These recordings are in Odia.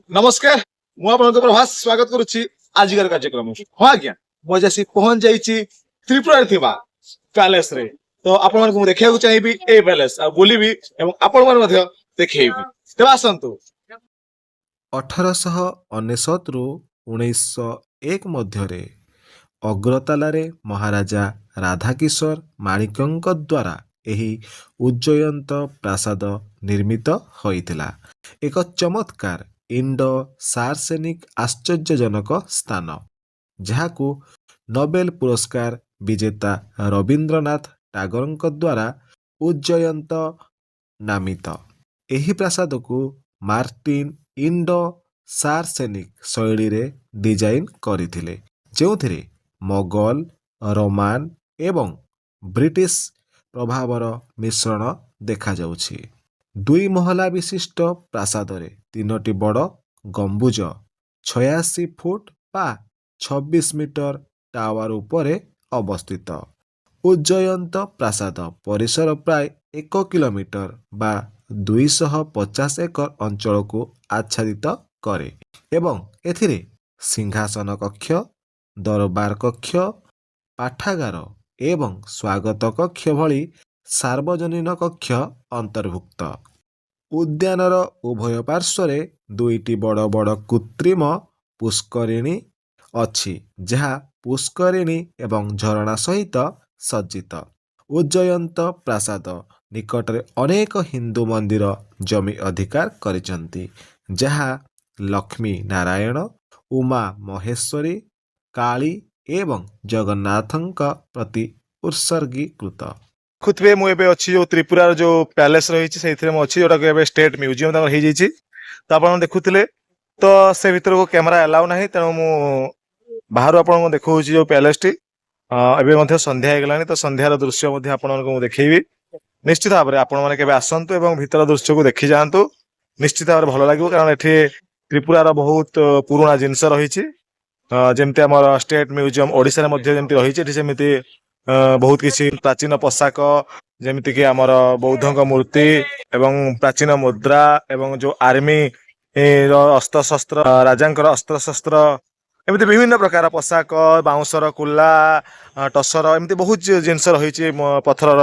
नमस्कार ମୁଁ ଆପଣଙ୍କ ପ୍ରଭାସ ସ୍ୱାଗତ କରୁଛି ଆଜିକାର କାର୍ଯ୍ୟକ୍ରମ। ହଁ ଆଜ୍ଞା ମୁଁ ଆଜି ଆସି ପହଞ୍ଚି ଯାଇଛି ତ୍ରିପୁରାରେ ଥିବା ପ୍ୟାଲେସ ରେ। ତ ଆପଣମାନଙ୍କୁ ମୁଁ ଦେଖିବାକୁ ଚାହିଁବି ଏଇ ପ୍ୟାଲେସ ଆଉ ବୁଲିବି ଏବଂ ଆପଣମାନେ ମଧ୍ୟ ଦେଖେଇବି। ତେବେ ଆସନ୍ତୁ। 1899ରୁ 1901 ମଧ୍ୟରେ ଅଗ୍ରତାଲାରେ ମହାରାଜା ରାଧାକିଶୋର ମାଣିକଙ୍କ ଦ୍ୱାରା ଏହି ଉଜ୍ଜୟନ୍ତ ପ୍ରାସାଦ ନିର୍ମିତ ହୋଇଥିଲା। ଏକ ଚମତ୍କାର ଇଣ୍ଡୋ ସାର୍ସେନିକ ଆଶ୍ଚର୍ଯ୍ୟଜନକ ସ୍ଥାନ, ଯାହାକୁ ନୋବେଲ ପୁରସ୍କାର ବିଜେତା ରବୀନ୍ଦ୍ରନାଥ ଟାଗୋରଙ୍କ ଦ୍ୱାରା ଉଜ୍ଜୟନ୍ତ ନାମିତ। ଏହି ପ୍ରାସାଦକୁ ମାର୍ଟିନ ଇଣ୍ଡୋ ସାର୍ସେନିକ ଶୈଳୀରେ ଡିଜାଇନ କରିଥିଲେ, ଯେଉଁଥିରେ ମୋଗଲ, ରୋମାନ ଏବଂ ବ୍ରିଟିଶ ପ୍ରଭାବର ମିଶ୍ରଣ ଦେଖାଯାଉଛି। ଦୁଇ ମହଲା ବିଶିଷ୍ଟ ପ୍ରାସାଦରେ ତିନୋଟି ବଡ଼ ଗମ୍ବୁଜ, 86 ଫୁଟ ବା 26 ମିଟର ଟାୱାର ଉପରେ ଅବସ୍ଥିତ। ଉଜ୍ଜୟନ୍ତ ପ୍ରାସାଦ ପରିସର ପ୍ରାୟ 1 କିଲୋମିଟର ବା 250 ଏକର ଅଞ୍ଚଳକୁ ଆଚ୍ଛାଦିତ କରେ ଏବଂ ଏଥିରେ ସିଂହାସନ କକ୍ଷ, ଦରବାର କକ୍ଷ, ପାଠାଗାର ଏବଂ ସ୍ୱାଗତ କକ୍ଷ ଭଳି ସାର୍ବଜନୀନ କକ୍ଷ ଅନ୍ତର୍ଭୁକ୍ତ। ଉଦ୍ୟାନର ଉଭୟ ପାର୍ଶ୍ୱରେ ଦୁଇଟି ବଡ଼ ବଡ଼ କୃତ୍ରିମ ପୁଷ୍କରିଣୀ ଅଛି, ଯାହା ପୁଷ୍କରିଣୀ ଏବଂ ଝରଣା ସହିତ ସଜ୍ଜିତ। ଉଜ୍ଜୟନ୍ତ ପ୍ରାସାଦ ନିକଟରେ ଅନେକ ହିନ୍ଦୁ ମନ୍ଦିର ଜମି ଅଧିକାର କରିଛନ୍ତି, ଯାହା ଲକ୍ଷ୍ମୀ ନାରାୟଣ, ଉମା ମହେଶ୍ୱରୀ, କାଳୀ ଏବଂ ଜଗନ୍ନାଥଙ୍କ ପ୍ରତି ଉତ୍ସର୍ଗୀକୃତ। ଦେଖୁଥିବେ ମୁଁ ଏବେ ଅଛି ଯୋଉ ତ୍ରିପୁରାର ଯୋଉ ପ୍ୟାଲେସ ରହିଛି ସେଇଥିରେ ମୁଁ ଅଛି, ଯୋଉଟାକୁ ଏବେ ଷ୍ଟେଟ ମ୍ୟୁଜିୟମ ତାଙ୍କର ହେଇଯାଇଛି। ତ ଆପଣ ଦେଖୁଥିଲେ, ତ ସେ ଭିତରକୁ କ୍ୟାମେରା ଆଲାଉ ନାହିଁ, ତେଣୁ ମୁଁ ବାହାରୁ ଆପଣଙ୍କୁ ଦେଖାଉଛି ଯୋଉ ପ୍ୟାଲେସଟି। ଏବେ ମଧ୍ୟ ସନ୍ଧ୍ୟା ହେଇଗଲାଣି, ତ ସନ୍ଧ୍ୟାର ଦୃଶ୍ୟ ମଧ୍ୟ ଆପଣମାନଙ୍କୁ ମୁଁ ଦେଖେଇବି। ନିଶ୍ଚିତ ଭାବରେ ଆପଣମାନେ କେବେ ଆସନ୍ତୁ ଏବଂ ଭିତର ଦୃଶ୍ୟକୁ ଦେଖି ଯାଆନ୍ତୁ। ନିଶ୍ଚିତ ଭାବରେ ଭଲ ଲାଗିବ, କାରଣ ଏଠି ତ୍ରିପୁରାର ବହୁତ ପୁରୁଣା ଜିନିଷ ରହିଛି। ଯେମିତି ଆମର ଷ୍ଟେଟ ମ୍ୟୁଜିୟମ ଓଡ଼ିଶାରେ ମଧ୍ୟ ଯେମିତି ରହିଛି, ଏଠି ସେମିତି ବହୁତ କିଛି ପ୍ରାଚୀନ ପୋଷାକ, ଯେମିତିକି ଆମର ବୌଦ୍ଧଙ୍କ ମୂର୍ତ୍ତି ଏବଂ ପ୍ରାଚୀନ ମୁଦ୍ରା ଏବଂ ଯୋଉ ଆର୍ମି ର ଅସ୍ତ୍ରଶସ୍ତ୍ର, ରାଜାଙ୍କର ଅସ୍ତ୍ରଶସ୍ତ୍ର, ଏମିତି ବିଭିନ୍ନ ପ୍ରକାର ପୋଷାକ, ବାଉଁଶର କୁଲା, ଟସର, ଏମିତି ବହୁତ ଜିନିଷ ରହିଛି। ପଥରର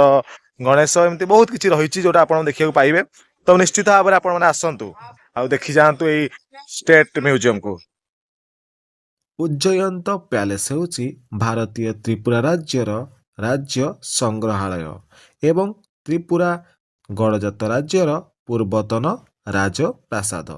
ଗଣେଶ, ଏମିତି ବହୁତ କିଛି ରହିଛି ଯୋଉଟା ଆପଣ ଦେଖିବାକୁ ପାଇବେ। ତ ନିଶ୍ଚିତ ଭାବରେ ଆପଣମାନେ ଆସନ୍ତୁ ଆଉ ଦେଖି ଯାଆନ୍ତୁ ଏଇ ଷ୍ଟେଟ ମ୍ୟୁଜିୟମକୁ। ଉଜ୍ଜୟନ୍ତ ପ୍ୟାଲେସ ହେଉଛି ଭାରତୀୟ ତ୍ରିପୁରା ରାଜ୍ୟର ରାଜ୍ୟ ସଂଗ୍ରହାଳୟ ଏବଂ ତ୍ରିପୁରା ଗଡ଼ଜାତ ରାଜ୍ୟର ପୂର୍ବତନ ରାଜପ୍ରାସାଦ।